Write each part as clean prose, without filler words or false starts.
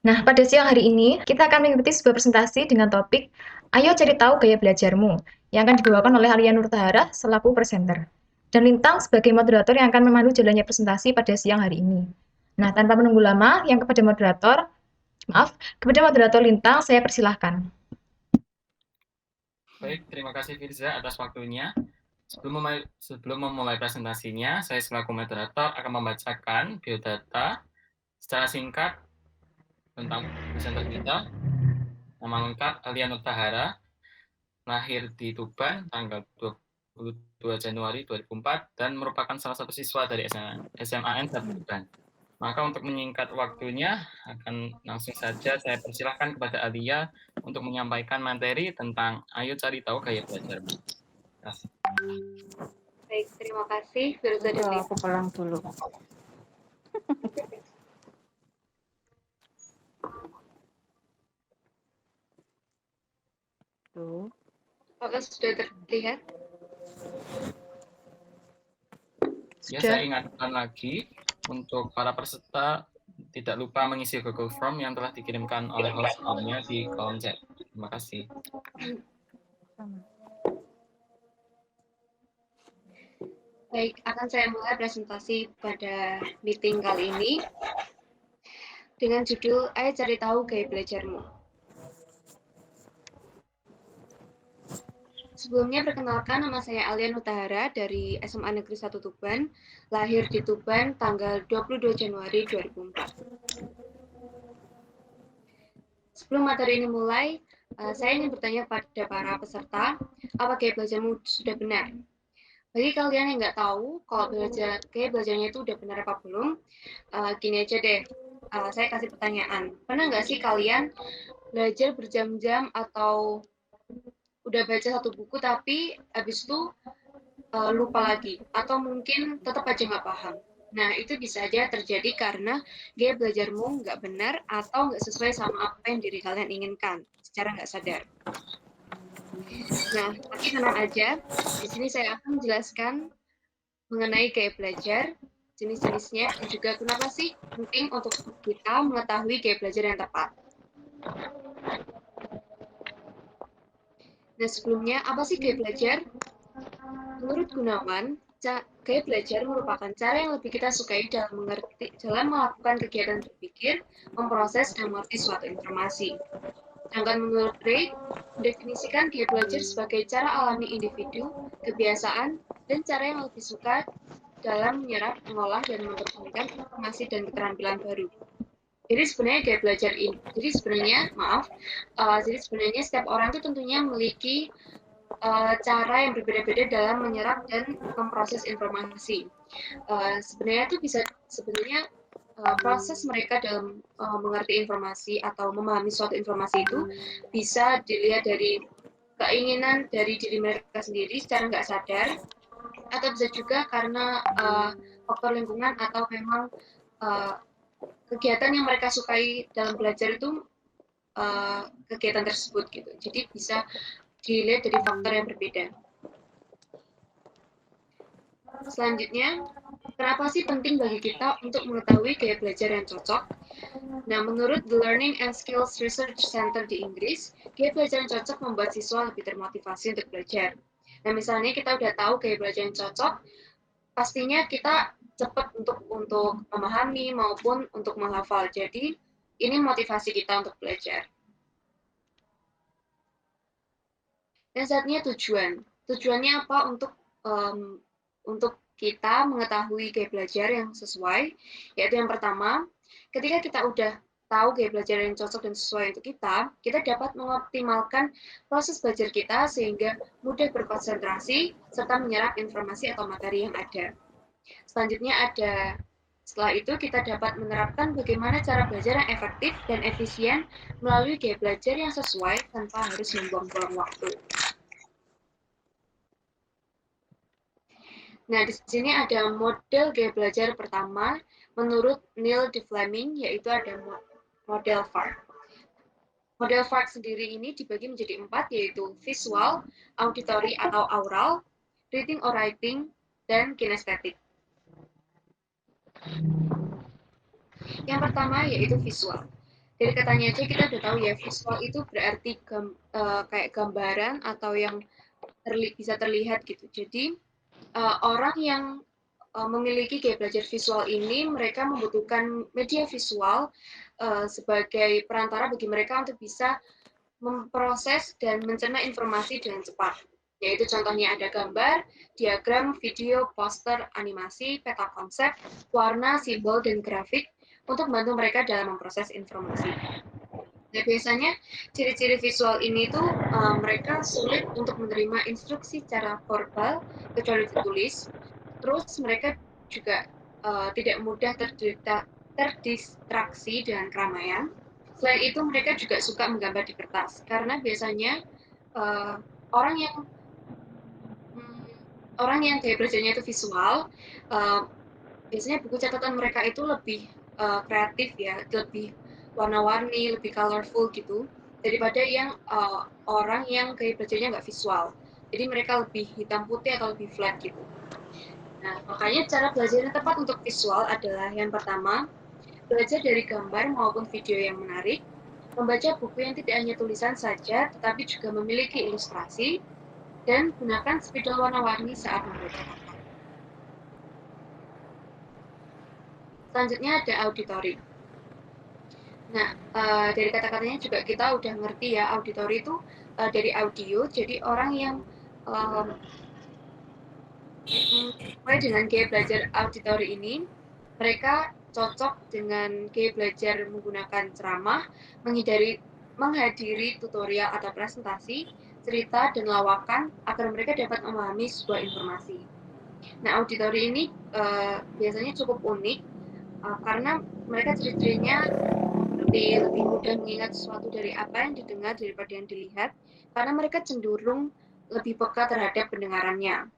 Nah, pada siang hari ini, kita akan mengikuti sebuah presentasi dengan topik Ayo Cari Tahu Gaya Belajarmu, yang akan dibawakan oleh Alia Nurtahara selaku presenter. Dan Lintang sebagai moderator yang akan memandu jalannya presentasi pada siang hari ini. Nah, tanpa menunggu lama, kepada moderator Lintang, saya persilahkan. Baik, terima kasih Firza atas waktunya. Sebelum memulai presentasinya, saya selaku moderator akan membacakan biodata secara singkat tentang presenter kita. Nama lengkap Alia Nurtahara, lahir di Tuban tanggal 22 Januari 2004 dan merupakan salah satu siswa dari SMAN 1 Tuban. Maka untuk menyingkat waktunya, akan langsung saja saya persilahkan kepada Alia untuk menyampaikan materi tentang Ayo Cari Tahu Gaya Belajar. Baik, terima kasih Firza dan Aku pulang dulu. Tuh. Apakah sudah terlihat? Ya, saya ingatkan lagi untuk para peserta tidak lupa mengisi Google Form yang telah dikirimkan oleh host-nya di kolom chat. Terima kasih. Baik, akan saya mulai presentasi pada meeting kali ini dengan judul Ayo Cari Tahu Gaya Belajarmu. Sebelumnya perkenalkan, nama saya Alia Nurtahara dari SMA Negeri 1 Tuban, lahir di Tuban tanggal 22 Januari 2004. Sebelum materi ini mulai, saya ingin bertanya pada para peserta, apa gaya belajarmu sudah benar? Bagi kalian yang nggak tahu kalau gaya belajarnya itu udah benar apa belum, gini aja deh, saya kasih pertanyaan. Pernah nggak sih kalian belajar berjam-jam atau udah baca satu buku tapi habis itu lupa lagi atau mungkin tetap aja nggak paham. Nah, itu bisa aja terjadi karena gaya belajarmu nggak benar atau nggak sesuai sama apa yang diri kalian inginkan secara nggak sadar. Nah, tapi tenang aja, di sini saya akan menjelaskan mengenai gaya belajar, jenis-jenisnya, dan juga kenapa sih penting untuk kita mengetahui gaya belajar yang tepat. Nah, sebelumnya, apa sih gaya belajar? Menurut Gunawan, gaya belajar merupakan cara yang lebih kita sukai dalam melakukan kegiatan berpikir, memproses, dan mengerti suatu informasi. Sedangkan menurut Gray, mendefinisikan gaya belajar sebagai cara alami individu, kebiasaan, dan cara yang lebih suka dalam menyerap, mengolah, dan mempertahankan informasi dan keterampilan baru. Jadi sebenarnya gaya belajar ini, jadi sebenarnya setiap orang itu tentunya memiliki cara yang berbeda-beda dalam menyerap dan memproses informasi. Sebenarnya itu sebenarnya proses mereka dalam mengerti informasi atau memahami suatu informasi itu bisa dilihat dari keinginan dari diri mereka sendiri secara nggak sadar, atau bisa juga karena faktor lingkungan atau memang uh, kegiatan yang mereka sukai dalam belajar itu kegiatan tersebut gitu. Jadi bisa dilihat dari faktor yang berbeda. Selanjutnya, kenapa sih penting bagi kita untuk mengetahui gaya belajar yang cocok? Nah, menurut The Learning and Skills Research Center di Inggris, gaya belajar yang cocok membuat siswa lebih termotivasi untuk belajar. Nah, misalnya kita udah tahu gaya belajar yang cocok, pastinya kita cepat untuk memahami maupun untuk menghafal. Jadi, ini motivasi kita untuk belajar. Dan saatnya tujuan. Tujuannya apa untuk kita mengetahui gaya belajar yang sesuai, yaitu yang pertama, ketika kita udah tahu gaya belajar yang cocok dan sesuai untuk kita dapat mengoptimalkan proses belajar kita sehingga mudah berkonsentrasi serta menyerap informasi atau materi yang ada. Selanjutnya setelah itu kita dapat menerapkan bagaimana cara belajar yang efektif dan efisien melalui gaya belajar yang sesuai tanpa harus membuang-buang waktu. Nah, di sini ada model gaya belajar pertama menurut Neil D. Fleming, yaitu ada model FARC. Model FARC sendiri ini dibagi menjadi 4, yaitu visual, auditory atau aural, reading or writing, dan kinestetik. Yang pertama yaitu visual. dari katanya aja kita udah tahu ya, visual itu berarti kayak gambaran atau yang bisa terlihat gitu. Jadi orang yang memiliki gaya belajar visual ini, mereka membutuhkan media visual sebagai perantara bagi mereka untuk bisa memproses dan mencerna informasi dengan cepat. Yaitu contohnya ada gambar, diagram, video, poster, animasi, peta konsep, warna, simbol, dan grafik untuk membantu mereka dalam memproses informasi. Nah, biasanya ciri-ciri visual ini tuh mereka sulit untuk menerima instruksi secara verbal kecuali ditulis. Terus mereka juga tidak mudah terdistraksi dengan keramaian. Selain itu, mereka juga suka menggambar di kertas karena biasanya uh, orang yang orang yang gaya belajarnya itu visual, biasanya buku catatan mereka itu lebih kreatif ya, lebih warna-warni, lebih colorful gitu, daripada yang orang yang gaya belajarnya nggak visual. Jadi mereka lebih hitam putih atau lebih flat gitu. Nah, makanya cara belajar yang tepat untuk visual adalah yang pertama, belajar dari gambar maupun video yang menarik, membaca buku yang tidak hanya tulisan saja, tetapi juga memiliki ilustrasi, dan gunakan spidol warna-warni saat membaca kata. Selanjutnya ada auditori. Nah, dari kata-katanya juga kita udah ngerti ya, auditori itu dari audio, jadi orang yang mulai dengan gaya belajar auditori ini, mereka cocok dengan gaya belajar menggunakan ceramah, menghadiri tutorial atau presentasi, cerita, dan lawakan agar mereka dapat memahami sebuah informasi. Nah, auditori ini biasanya cukup unik karena mereka ciri-cirinya lebih mudah mengingat sesuatu dari apa yang didengar daripada yang dilihat, karena mereka cenderung lebih peka terhadap pendengarannya.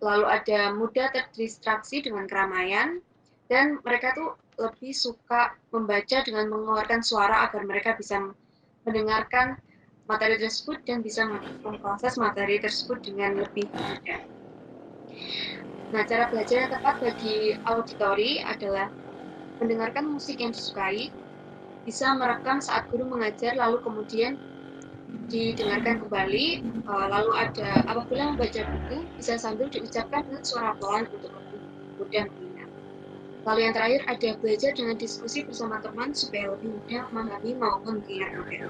Lalu ada mudah terdistraksi dengan keramaian, dan mereka tuh lebih suka membaca dengan mengeluarkan suara agar mereka bisa mendengarkan materi tersebut dan bisa memproses materi tersebut dengan lebih mudah. Nah, cara belajar yang tepat bagi auditori adalah mendengarkan musik yang disukai, bisa merekam saat guru mengajar, lalu kemudian didengarkan kembali, lalu ada apabila membaca buku, bisa sambil diucapkan dengan suara pelan untuk lebih mudah mengingat. Lalu yang terakhir ada belajar dengan diskusi bersama teman supaya lebih mudah memahami maupun mengingat materi.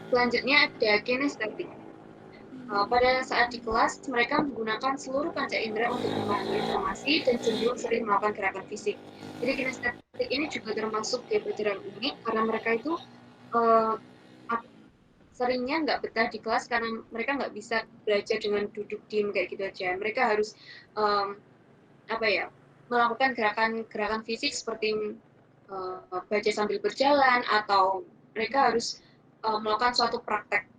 Selanjutnya ada kinestetik. Pada saat di kelas, mereka menggunakan seluruh panca indera untuk memahami informasi dan cenderung sering melakukan gerakan fisik. Jadi kinestetik ini juga termasuk gaya belajar yang unik karena mereka itu seringnya nggak betah di kelas karena mereka nggak bisa belajar dengan duduk diem kayak gitu aja. Mereka harus melakukan gerakan fisik seperti baca sambil berjalan atau mereka harus melakukan suatu praktek.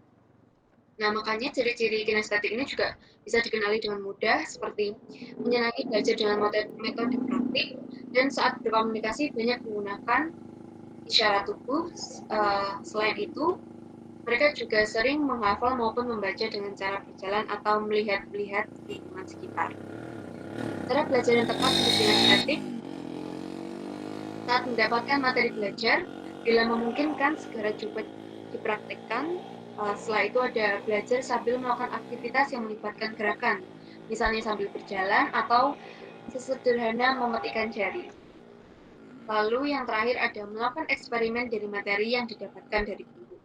Nah, makanya ciri-ciri kinestetik ini juga bisa dikenali dengan mudah, seperti menyenangi belajar dengan metode praktik, dan saat berkomunikasi banyak menggunakan isyarat tubuh. Selain itu, mereka juga sering menghafal maupun membaca dengan cara berjalan atau melihat-lihat lingkungan sekitar. Cara belajar yang tepat untuk kinestetik saat mendapatkan materi belajar, bila memungkinkan segera coba dipraktikkan. Setelah itu ada belajar sambil melakukan aktivitas yang melibatkan gerakan, misalnya sambil berjalan atau sesederhana memetikkan jari. Lalu yang terakhir ada melakukan eksperimen dari materi yang didapatkan dari guru.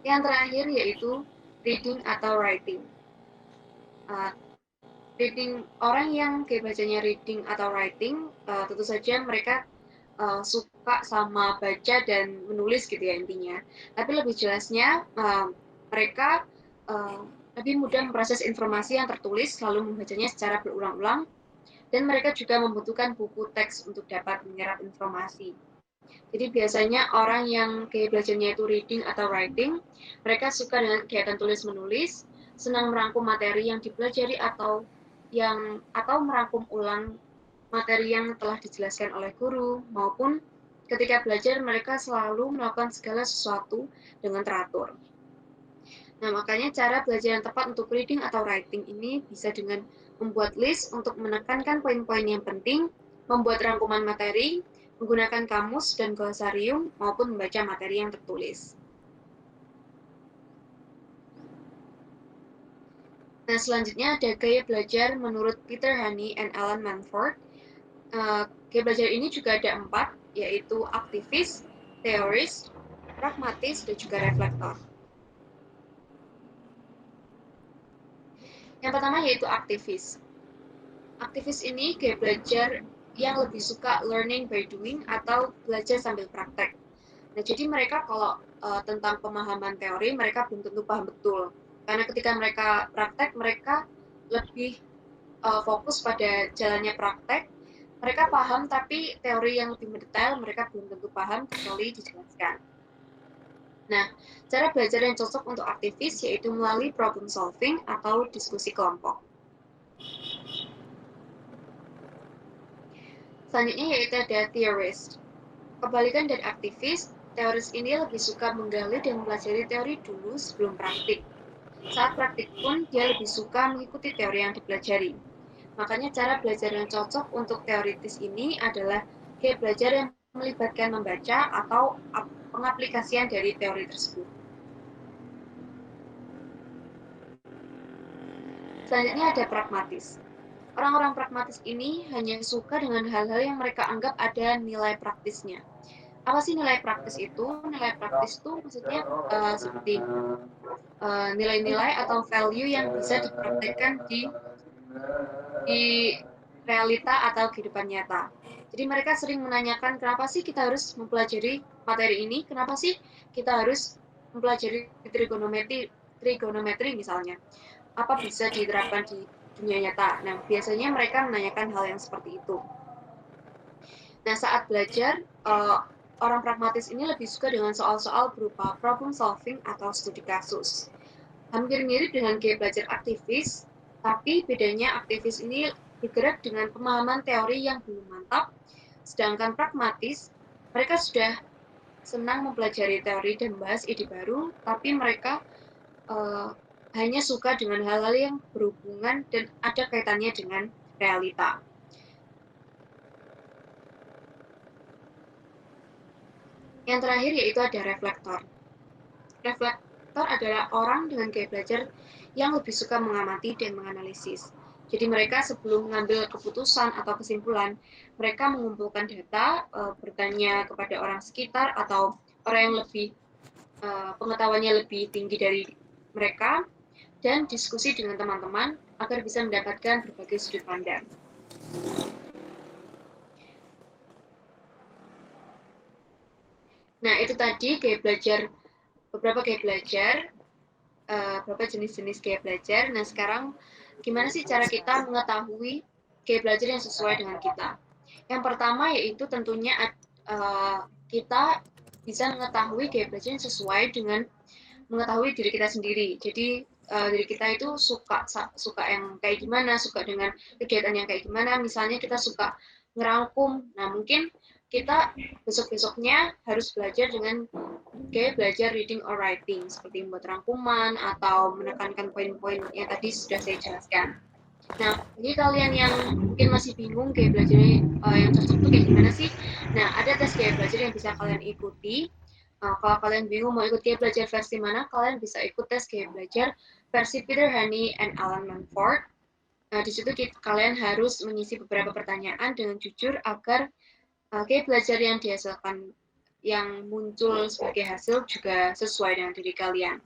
Yang terakhir yaitu reading atau writing. Orang yang kayak bacanya reading atau writing, tentu saja mereka suka sama baca dan menulis gitu ya intinya. Tapi lebih jelasnya mereka lebih mudah memproses informasi yang tertulis lalu membacanya secara berulang-ulang, dan mereka juga membutuhkan buku teks untuk dapat menyerap informasi. Jadi biasanya orang yang kayak belajarnya itu reading atau writing, mereka suka dengan kegiatan tulis-menulis, senang merangkum materi yang dipelajari atau merangkum ulang materi yang telah dijelaskan oleh guru, maupun ketika belajar mereka selalu melakukan segala sesuatu dengan teratur. Nah, makanya cara belajar yang tepat untuk reading atau writing ini bisa dengan membuat list untuk menekankan poin-poin yang penting, membuat rangkuman materi, menggunakan kamus dan glosarium, maupun membaca materi yang tertulis. Nah, selanjutnya ada gaya belajar menurut Peter Honey and Alan Manford. Gaya belajar ini juga ada 4, yaitu aktivis, teoris, pragmatis, dan juga reflektor. Yang pertama yaitu aktivis. Aktivis ini gaya belajar yang lebih suka learning by doing atau belajar sambil praktek. Nah, jadi mereka kalau tentang pemahaman teori, mereka belum tentu paham betul. Karena ketika mereka praktek, mereka lebih fokus pada jalannya praktek. Mereka paham, tapi teori yang lebih mendetail mereka belum tentu paham kecuali dijelaskan. Nah, cara belajar yang cocok untuk aktivis yaitu melalui problem solving atau diskusi kelompok. Selanjutnya yaitu ada theorist. Kebalikan dari aktivis, teoris ini lebih suka menggali dan mempelajari teori dulu sebelum praktik. Saat praktik pun, dia lebih suka mengikuti teori yang dipelajari. Makanya cara belajar yang cocok untuk teoritis ini adalah gaya belajar yang melibatkan membaca atau pengaplikasian dari teori tersebut. Selanjutnya ada pragmatis. Orang-orang pragmatis ini hanya suka dengan hal-hal yang mereka anggap ada nilai praktisnya. Apa sih nilai praktis itu? Nilai praktis itu maksudnya seperti nilai-nilai atau value yang bisa dipraktekkan di realita atau kehidupan nyata. Jadi mereka sering menanyakan kenapa sih kita harus mempelajari materi ini, kenapa sih kita harus mempelajari trigonometri misalnya. Apa bisa diterapkan di dunia nyata? Nah, biasanya mereka menanyakan hal yang seperti itu. Nah, saat belajar, orang pragmatis ini lebih suka dengan soal-soal berupa problem solving atau studi kasus. Hampir mirip dengan gaya belajar aktivis, tapi bedanya aktivis ini bergerak dengan pemahaman teori yang belum mantap, sedangkan pragmatis, mereka sudah senang mempelajari teori dan membahas ide baru, tapi mereka hanya suka dengan hal-hal yang berhubungan dan ada kaitannya dengan realita. Yang terakhir yaitu ada reflektor. Reflektor adalah orang dengan gaya belajar yang lebih suka mengamati dan menganalisis. Jadi mereka sebelum mengambil keputusan atau kesimpulan, mereka mengumpulkan data, bertanya kepada orang sekitar atau orang yang lebih pengetahuannya lebih tinggi dari mereka, dan diskusi dengan teman-teman agar bisa mendapatkan berbagai sudut pandang. Nah, itu tadi gaya belajar, beberapa gaya belajar, beberapa jenis-jenis gaya belajar. Nah, sekarang gimana sih cara kita mengetahui gaya belajar yang sesuai dengan kita? Yang pertama yaitu tentunya kita bisa mengetahui gaya belajar yang sesuai dengan mengetahui diri kita sendiri. Jadi diri kita itu suka yang kayak gimana, suka dengan kegiatan yang kayak gimana. Misalnya kita suka ngerangkum. Nah, mungkin kita besok-besoknya harus belajar dengan gaya belajar reading or writing, seperti membuat rangkuman atau menekankan poin-poin yang tadi sudah saya jelaskan. Nah, bagi kalian yang mungkin masih bingung gaya belajar yang cocok itu kayak gimana sih? Nah, ada tes gaya belajar yang bisa kalian ikuti. Kalau kalian bingung mau ikut gaya belajar versi mana, kalian bisa ikut tes gaya belajar versi Peter Honey and Alan Manford. Nah, di situ kalian harus mengisi beberapa pertanyaan dengan jujur agar gaya belajar yang dihasilkan, yang muncul sebagai hasil juga sesuai dengan diri kalian.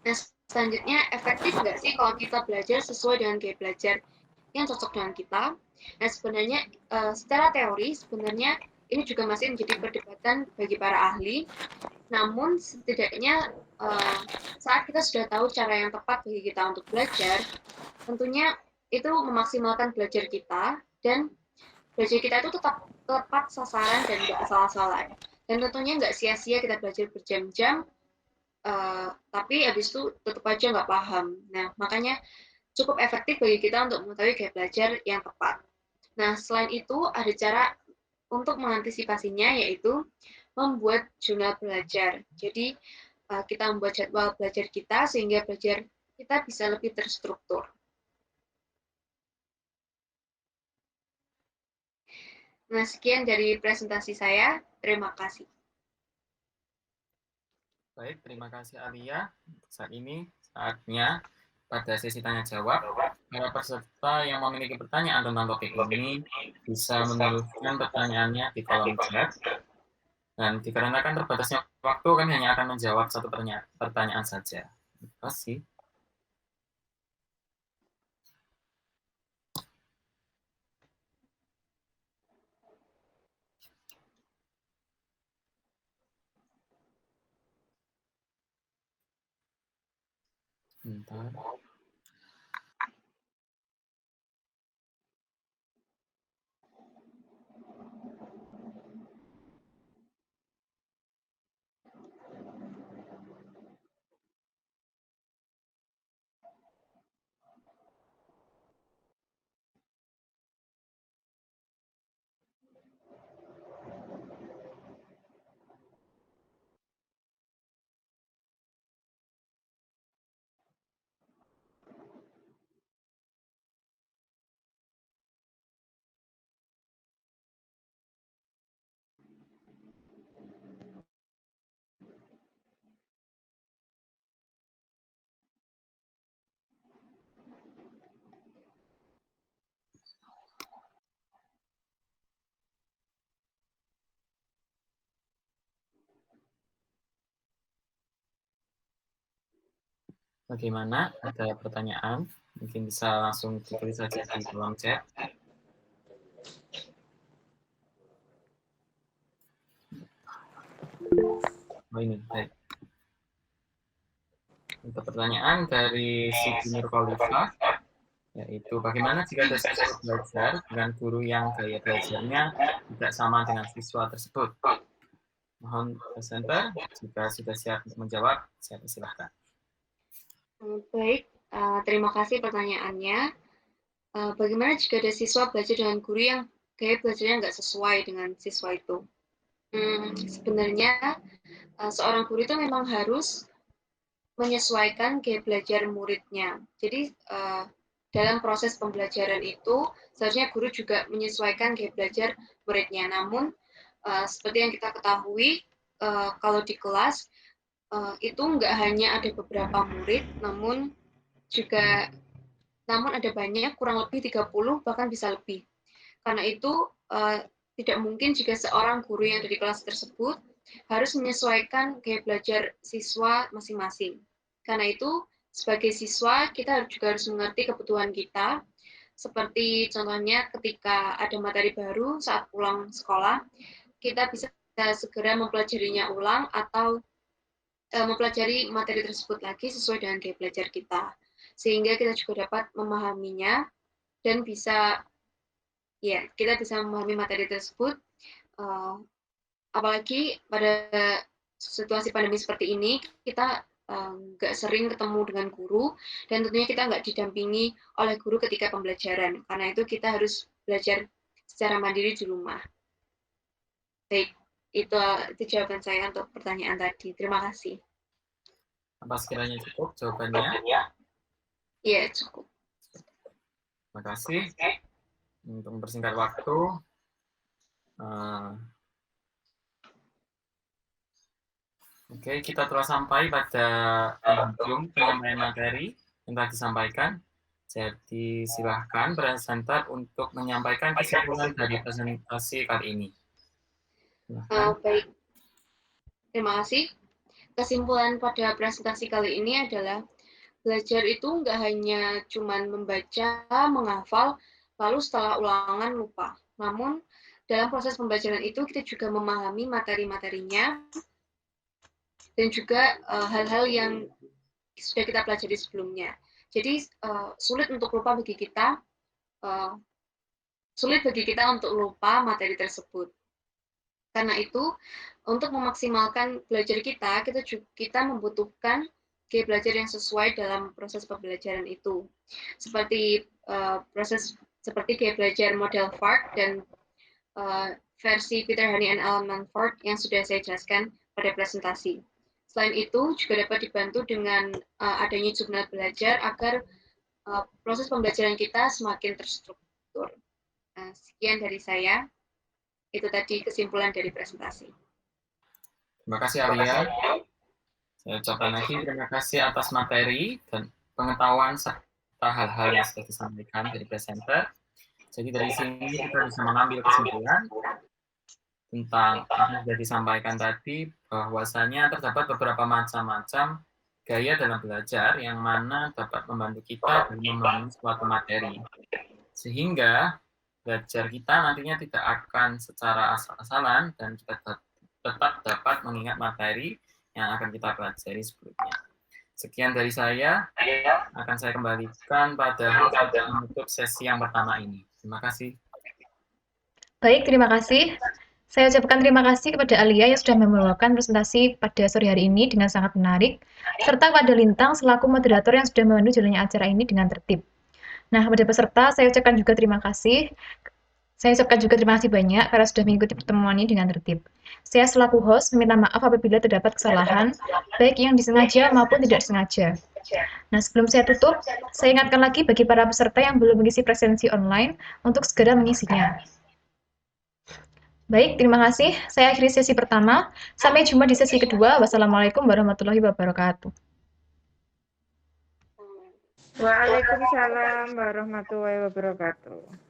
Nah, selanjutnya, efektif nggak sih kalau kita belajar sesuai dengan gaya belajar yang cocok dengan kita? Nah, sebenarnya secara teori, sebenarnya ini juga masih menjadi perdebatan bagi para ahli. Namun, setidaknya saat kita sudah tahu cara yang tepat bagi kita untuk belajar, tentunya itu memaksimalkan belajar kita, dan belajar kita itu tetap tepat sasaran dan nggak asal-asalan. Dan tentunya nggak sia-sia kita belajar berjam-jam, tapi habis itu tetap aja nggak paham. Nah, makanya cukup efektif bagi kita untuk mengetahui gaya belajar yang tepat. Nah, selain itu ada cara untuk mengantisipasinya, yaitu membuat jurnal belajar. Jadi, kita membuat jadwal belajar kita sehingga belajar kita bisa lebih terstruktur. Nah, sekian dari presentasi saya. Terima kasih. Baik, terima kasih Alia. Saat ini saatnya pada sesi tanya jawab. Para peserta yang memiliki pertanyaan tentang topik ini bisa menuliskan pertanyaannya di kolom chat. Dan dikarenakan terbatasnya waktu, kami hanya akan menjawab satu pertanyaan saja. Terima kasih. Bentar. Bagaimana? Ada pertanyaan? Mungkin bisa langsung ditulis saja di kolom chat. Oh ini, baik. Untuk pertanyaan dari Siti Nurkhalifa, yaitu bagaimana jika ada siswa belajar dengan guru yang gaya belajarnya tidak sama dengan siswa tersebut? Mohon presenter, jika sudah siap untuk menjawab, saya persilahkan. Baik, terima kasih pertanyaannya. Bagaimana jika ada siswa belajar dengan guru yang gaya belajarnya nggak sesuai dengan siswa itu? Sebenarnya seorang guru itu memang harus menyesuaikan gaya belajar muridnya. Jadi dalam proses pembelajaran itu seharusnya guru juga menyesuaikan gaya belajar muridnya. Namun seperti yang kita ketahui kalau di kelas itu nggak hanya ada beberapa murid, namun ada banyak, kurang lebih 30 bahkan bisa lebih. Karena itu tidak mungkin jika seorang guru yang ada di kelas tersebut harus menyesuaikan gaya belajar siswa masing-masing. Karena itu sebagai siswa kita juga harus mengerti kebutuhan kita. Seperti contohnya ketika ada materi baru saat pulang sekolah, kita bisa segera mempelajarinya ulang atau mempelajari materi tersebut lagi sesuai dengan gaya belajar kita. Sehingga kita juga dapat memahaminya dan kita bisa memahami materi tersebut. Apalagi pada situasi pandemi seperti ini, kita nggak sering ketemu dengan guru, dan tentunya kita nggak didampingi oleh guru ketika pembelajaran. Karena itu kita harus belajar secara mandiri di rumah. Baik, itu jawaban saya untuk pertanyaan tadi. Terima kasih. Apa sekiranya cukup jawabannya? Iya, cukup. Terima kasih. Untuk mempersingkat waktu, oke, kita telah sampai pada penghujung penyampaian materi yang telah disampaikan. Jadi silahkan presenter untuk menyampaikan kesimpulan dari presentasi kali ini. Baik, terima kasih. Kesimpulan pada presentasi kali ini adalah belajar itu nggak hanya cuman membaca, menghafal, lalu setelah ulangan lupa. Namun dalam proses pembelajaran itu kita juga memahami materi-materinya dan juga hal-hal yang sudah kita pelajari sebelumnya. Jadi sulit bagi kita untuk lupa materi tersebut. Karena itu, untuk memaksimalkan belajar kita membutuhkan gaya belajar yang sesuai dalam proses pembelajaran itu. Seperti gaya belajar model FART dan versi Peter Honey and Alan Ford yang sudah saya jelaskan pada presentasi. Selain itu, juga dapat dibantu dengan adanya jurnal belajar agar proses pembelajaran kita semakin terstruktur. Sekian dari saya. Itu tadi kesimpulan dari presentasi. Terima kasih Alia. Saya ucapkan lagi terima kasih atas materi dan pengetahuan serta hal-hal yang sudah disampaikan dari presenter. Jadi dari sini kita bisa mengambil kesimpulan tentang apa yang sudah disampaikan tadi, bahwasanya terdapat beberapa macam-macam gaya dalam belajar yang mana dapat membantu kita dalam memahami suatu materi. Sehingga belajar kita nantinya tidak akan secara asal-asalan dan kita tetap dapat mengingat materi yang akan kita pelajari sebelumnya. Sekian dari saya, akan saya kembalikan pada menutup sesi yang pertama ini. Terima kasih. Baik, terima kasih. Saya ucapkan terima kasih kepada Alia yang sudah membawakan presentasi pada sore hari ini dengan sangat menarik, serta kepada Lintang selaku moderator yang sudah memandu jalannya acara ini dengan tertib. Nah, kepada peserta, saya ucapkan juga terima kasih. Saya ucapkan juga terima kasih banyak karena sudah mengikuti pertemuan ini dengan tertib. Saya selaku host meminta maaf apabila terdapat kesalahan, baik yang disengaja maupun tidak disengaja. Nah, sebelum saya tutup, saya ingatkan lagi bagi para peserta yang belum mengisi presensi online untuk segera mengisinya. Baik, terima kasih. Saya akhiri sesi pertama. Sampai jumpa di sesi kedua. Wassalamualaikum warahmatullahi wabarakatuh. Waalaikumsalam warahmatullahi wabarakatuh.